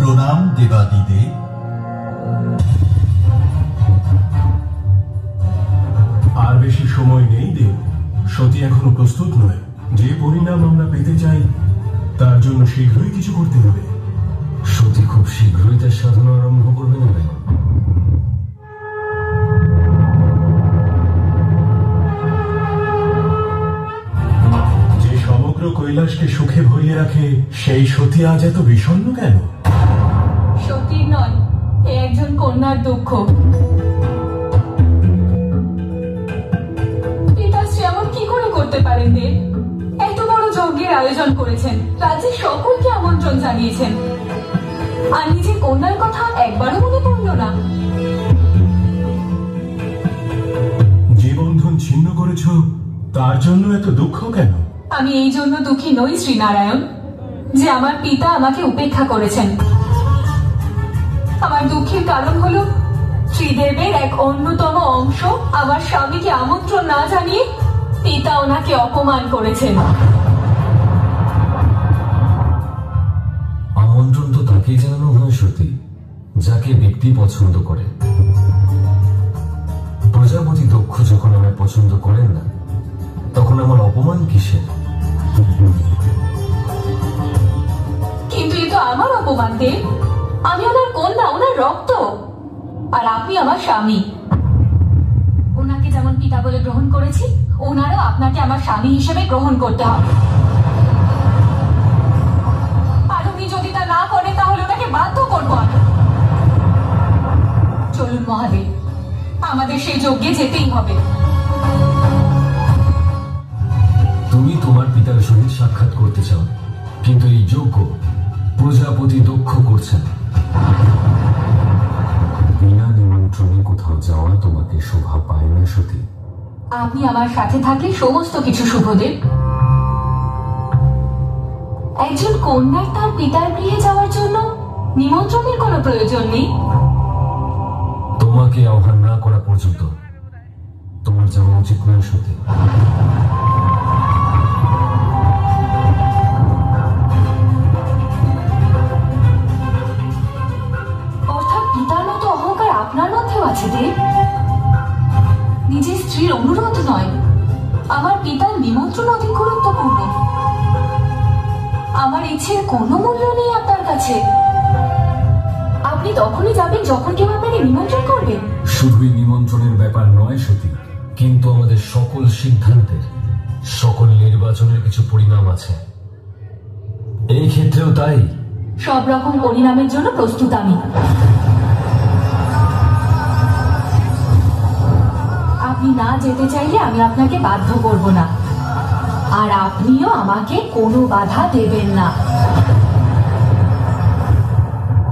প্রণাম দেবাদিদেব। আর বেশি সময় নেই দেব। সতী এখনো প্রস্তুত নয়। যে পরিণাম আমরা পেতে চাই তার জন্য শীঘ্রই কিছু করতে হবে। সতী খুব শীঘ্রই তার সাধনা আরম্ভ করবে না? যে সমগ্র কৈলাসকে সুখে ভরিয়ে রাখে সেই সতী আজ এত বিষণ্ণ কেন? সতীর নয়, এ একজন কন্যার দুঃখ। পিতাশ্রী এমন কি করে করতে পারেন দেব? এত বড় যজ্ঞের আয়োজন করেছেন, রাজ্যের সকলকে আমন্ত্রণ জানিয়েছেন, আর নিজের কন্যার কথা একবারও মনে পড়ল না। যে বন্ধন ছিন্ন করেছ তার জন্য এত দুঃখ কেন? আমি এই জন্য দুঃখী নই শ্রীনারায়ণ যে আমার পিতা আমাকে উপেক্ষা করেছেন। আমার দুঃখের কারণ হলো শ্রীদেবের এক অন্যতম অংশ আমার স্বামীকে আমন্ত্রণ না জানিয়ে পিতা ওনাকে অপমান করেছেন। আমন্ত্রণ তো তাকেই জানানো হয় সতী, যাকে ব্যক্তি পছন্দ করে। প্রজাপতি দক্ষ যখন আমায় পছন্দ করেন না, তখন আমার অপমান কিসের? কিন্তু এ তো আমার অপমান দেব। আমি ওনার কন্যা, ওনার রক্ত, আর আপনি আমার স্বামী। ওনাকে যেমন পিতা বলে গ্রহণ করেছি, ওনারও আপনাকে আমার স্বামী হিসেবে গ্রহণ করতে হবে। আর উনি যদি তা না করেন তাহলে ওনাকে বাধ্য করবো আমি। চলুন মহাদেব, আমাদের সেই যজ্ঞে যেতেই হবে। তুমি তোমার পিতার সহিত সাক্ষাৎ করতে চাও, কিন্তু এই যজ্ঞ প্রজাপতি দক্ষ করছেন। বিনা নিমন্ত্রণে কোথাও যাওয়া তোমাকে শোভা পায় না সতী। আপনি আমার সাথে থাকলে সমস্ত কিছু শুভদেব। একজন কন্যার তার পিতার গৃহে যাওয়ার জন্য নিমন্ত্রণের কোনো প্রয়োজন নেই। তোমাকে আহ্বান না করা পর্যন্ত তোমার যাওয়া উচিত নয় সতী। অর্থাৎ পিতার মতো অহংকার আপনার মধ্যেও আছে দেব? নিজের স্ত্রীর অনুরোধ নয়, আমার পিতার নিমন্ত্রণ অধিক গুরুত্বপূর্ণ। আমার ইচ্ছের কোনো মূল্য নেই আপনার কাছে। আপনি তখনই যাবেন যখন কেউ আপনাকে নিমন্ত্রণ করবে। শুধুই নিমন্ত্রণের ব্যাপার নয় সতী, কিন্তু আমাদের সকল সিদ্ধান্তের, সকল নির্বাচনের কিছু পরিণাম আছে। এই ক্ষেত্রেও তাই। সব রকম পরিণামের জন্য প্রস্তুত আমি। আপনি না যেতে চাইলে আমি আপনাকে বাধ্য করব না, আর আপনিও আমাকে কোনো বাধা দেবেন না।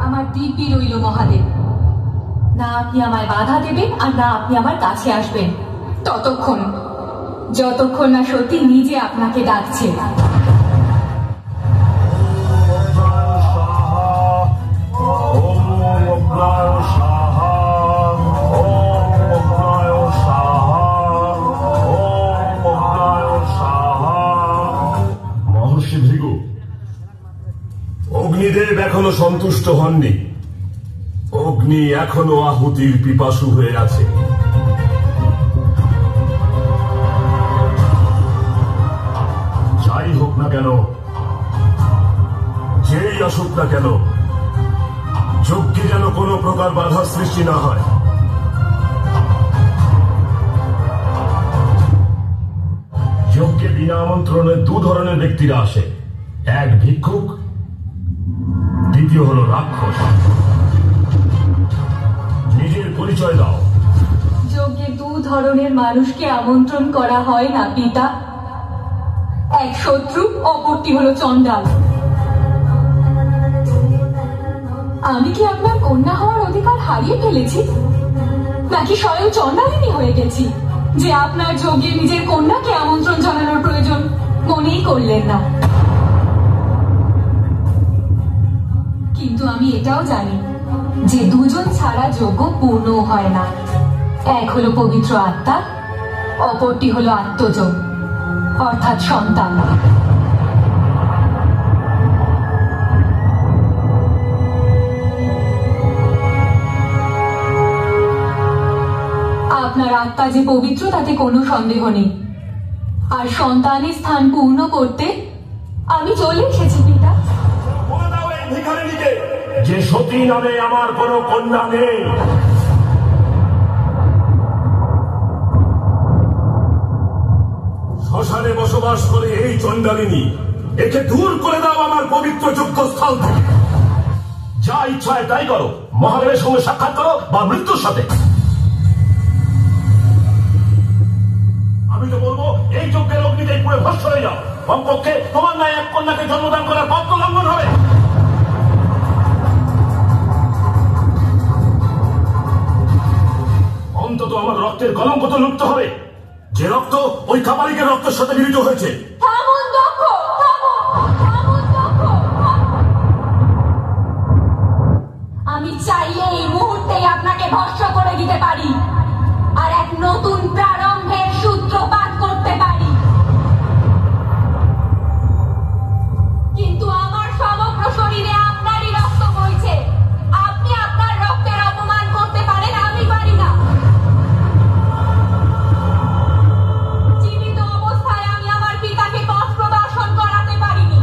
আমার দিব্যি রইল মহাদেব, না আপনি আমায় বাধা দেবেন আর না আপনি আমার কাছে আসবেন, ততক্ষণ যতক্ষণ না সত্যি নিজে আপনাকে ডাকছে। মহর্ষি ভৃগু, অগ্নিদেব এখনো সন্তুষ্ট হননি। অগ্নি এখনো আহুতির পিপাসু হয়ে আছে। যাই হোক না কেন, যেই আসুক না কেন, যজ্ঞে যেন কোনো প্রকার বাধা সৃষ্টি না হয়। যজ্ঞে বিনা আমন্ত্রণে দু ধরনের ব্যক্তিরা আসে, এক ভিক্ষুক, দ্বিতীয় হলো রাক্ষস। নিজের পরিচয় দাও। যজ্ঞে দু ধরনের মানুষকে আমন্ত্রণ করা হয় না পিতা, এক শত্রু, অপরটি হলো চণ্ডাল। আমি কি আপনার কন্যা হওয়ার অধিকার হারিয়ে ফেলেছি, নাকি স্বয়ং চণ্ডালিনী হয়ে গেছি যে আপনার যজ্ঞে নিজের কন্যাকে আমন্ত্রণ জানানোর প্রয়োজন মনেই করলেন না? কিন্তু আমি এটাও জানি যে দুজন ছাড়া যজ্ঞ পূর্ণ হয় না। এক হলো পবিত্র আত্মা, অপরটি হলো আত্মযোগ, অর্থাৎ সন্তান। আত্মা যে পবিত্র তাতে কোনো সন্দেহ নেই। আর সন্তানের স্থান পূর্ণ করতে আমি চলে এসেছি পিতা। যে সতী নামে আমার কোনো কন্যা নেই। শ্মশানে বসবাস করে এই চণ্ডালিনী, একে দূর করে দাও আমার পবিত্র যজ্ঞস্থল থেকে। যা ইচ্ছা হয় তাই করো, মহাদেবের সঙ্গে সাক্ষাৎ করো বা মৃত্যুর সাথে। আমি তো বলবো এই যজ্ঞের অগ্নিতে পুরো ভস্ম হয়ে যাও। কমপক্ষে তোমার নাই এক কন্যাকে জন্মদান করার পথ লঙ্ঘন হবে। অন্তত আমার রক্তের কলঙ্ক তো লুপ্ত হবে, যে রক্ত ওই কাপালিকের রক্তের সাথে মিলিত হয়েছে। আমি চাইলে এই মুহূর্তেই আপনাকে ভস্ম করে দিতে পারি আর এক নতুন প্রারম্ভের সূত্রপাত করতে পারি, কিন্তু আমার সমগ্র শরীরে আপনারই রক্ত বইছে। আপনি আপনার রক্তের অপমান করতে পারেন, আমি পারি না। জীবিত অবস্থায় আমি আমার পিতাকে পথ প্রদর্শন করাতে পারিনি,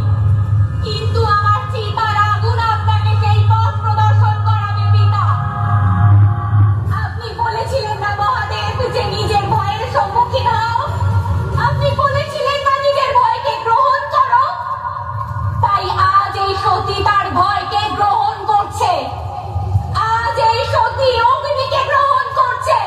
কিন্তু আমার চিতার আগুন আপনাকে সেই পথ প্রদর্শন করাবে পিতা। আপনি বলেছিলেন না মহাদেব যে নিজের ভয়ের সম্মুখীন হও, আপনি বলেছিলেন না নিজের ভয়কে গ্রহণ করো। তাই আজ এই সতী তার ভয়কে গ্রহণ করছে, আজ এই সতী অগ্নিকে গ্রহণ করছে।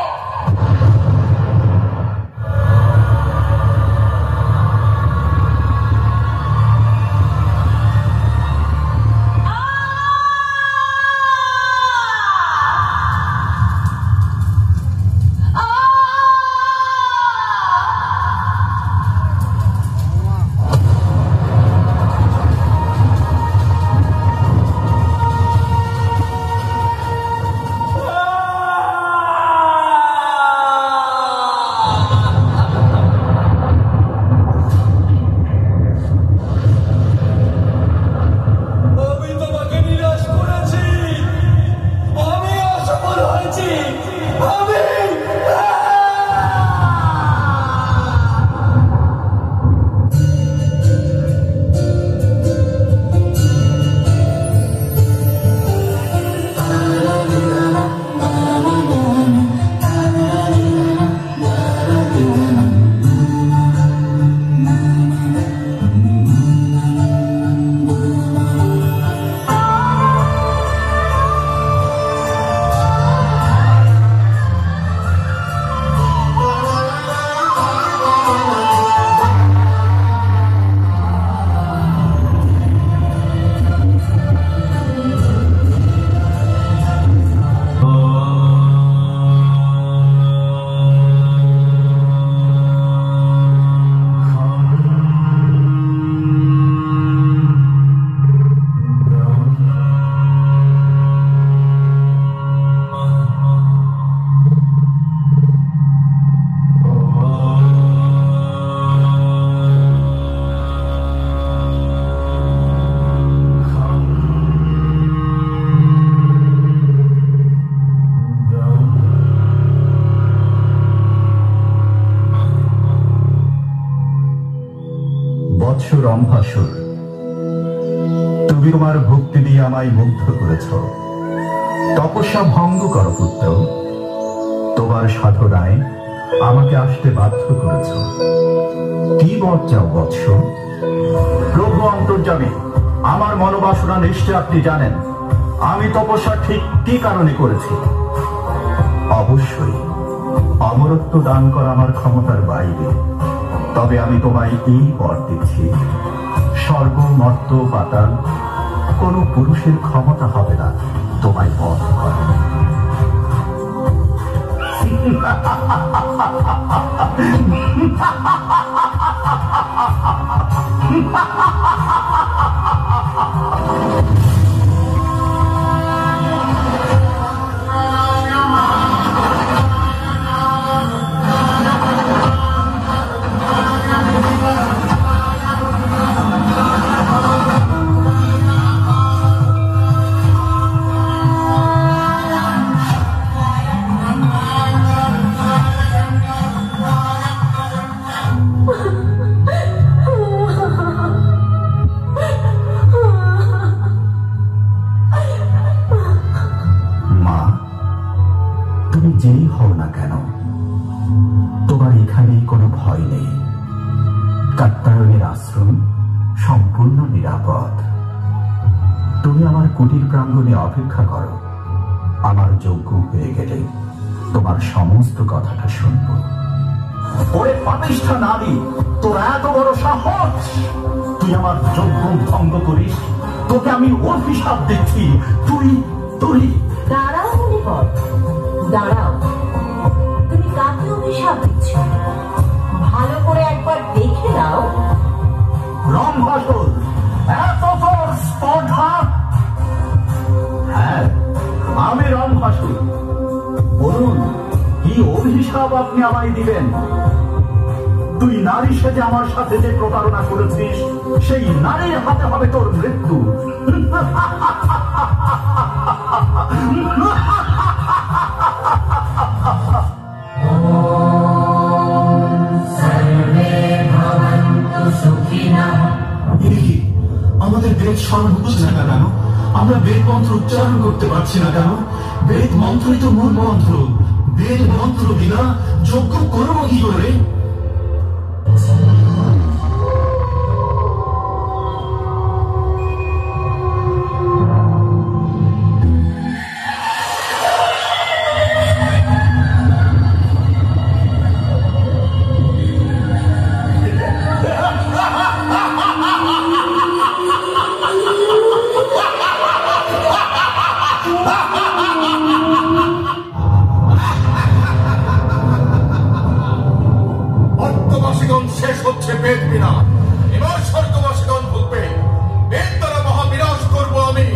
রম্ভাসুর, তুমি তোমার ভক্তি দিয়ে আমায় মুগ্ধ করেছ। তপস্যা ভঙ্গ করো পুত্র, তোমার সাধনায় আমাকে আসতে বাধ্য করেছ। কি বর চাও বৎস? প্রভু অন্তর্যামী, আমার মনোবাসনা নিশ্চয় আপনি জানেন। আমি তপস্যা ঠিক কি কারণে করেছি। অবশ্যই অমরত্ব দান করা আমার ক্ষমতার বাইরে, তবে আমি তোমায় এই বর দিচ্ছি, স্বর্গ মর্ত পাতাল কোনো পুরুষের ক্ষমতা হবে না তোমায় বধ করা। যেই হও না কেন, তোমার এখানেই কোনো ভয় নেই। কাত্যায়নের আশ্রম সম্পূর্ণ নিরাপদ। তুমি আমার কুটির প্রাঙ্গণে অপেক্ষা করো। আমার যোগ্য হয়ে গেলে তোমার সমস্ত কথাটা শুনবো। ওরে পাপিষ্ঠ নারী, তোর এত বড় সাহস! তুই আমার যোগ্য ভঙ্গ করিস? তোকে আমি অভিশাপ দিচ্ছি। তুই তুই দাঁড়াও মণিপদ, দাঁড়াও। তুমি কাকে অভিশাপ দিচ্ছ? ভালো করে একবার দেখে নাও। রম্ভাসুর, এত তোর স্পর্ধা! হ্যাঁ, আমি রম্ভাসুর। বলুন, কি অভিশাপ আপনি আমায় দিবেন? তুই নারী সেজে আমার সাথে যে প্রতারণা করেছিস, সেই নারীর হাতে হবে তোর মৃত্যু। আমাদের বেদ স্মরণ হচ্ছে না কেন? আমরা বেদ মন্ত্র উচ্চারণ করতে পারছি না কেন? বেদ মন্ত্রই তো মূল মন্ত্র। বেদ মন্ত্র বিনা যজ্ঞ করবো কি করে? শেষ হচ্ছে বেদ বিনা। এবার স্বর্গবাসীগণ ভুগবে। বেদ দ্বারা মহাবিনাশ করবো আমি।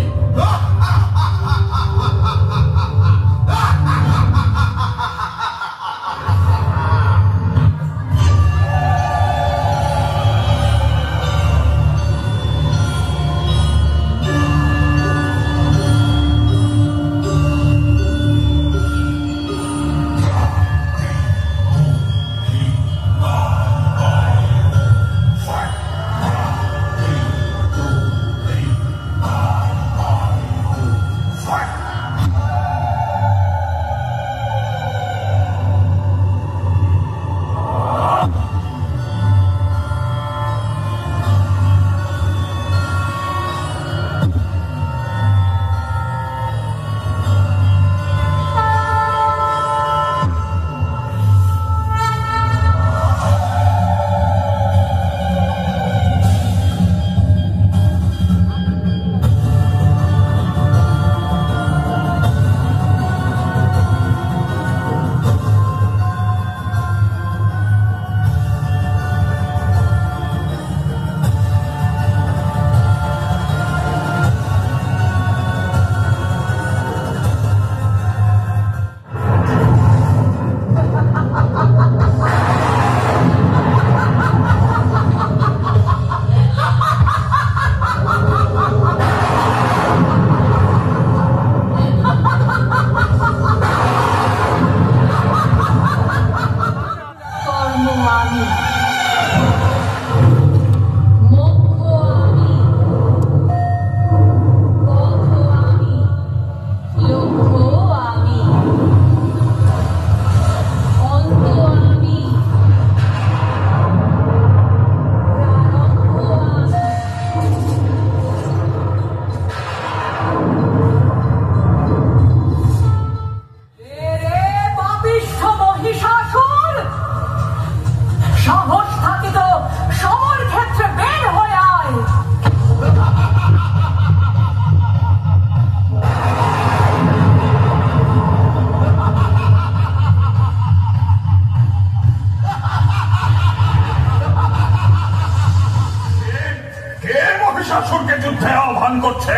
শাসনকে যুদ্ধে আহ্বান করছে।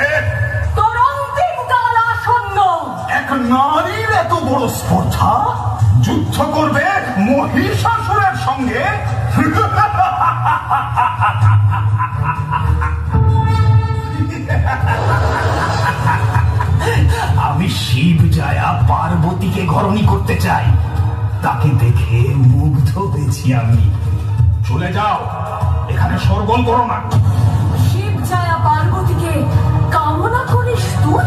তোর অন্তিম কাল আসন্ন। এক নারীর এত বড় স্পর্ধা, যুদ্ধ করবে মহিষাসুরের সঙ্গে? আমি শিব জায়া পার্বতীকে ঘরণী করতে চাই। তাকে দেখে মুগ্ধ হয়েছি আমি। চলে যাও, এখানে সরগোল করো না। শিব জায়া পার্বতীকে কামনা করিস তুই?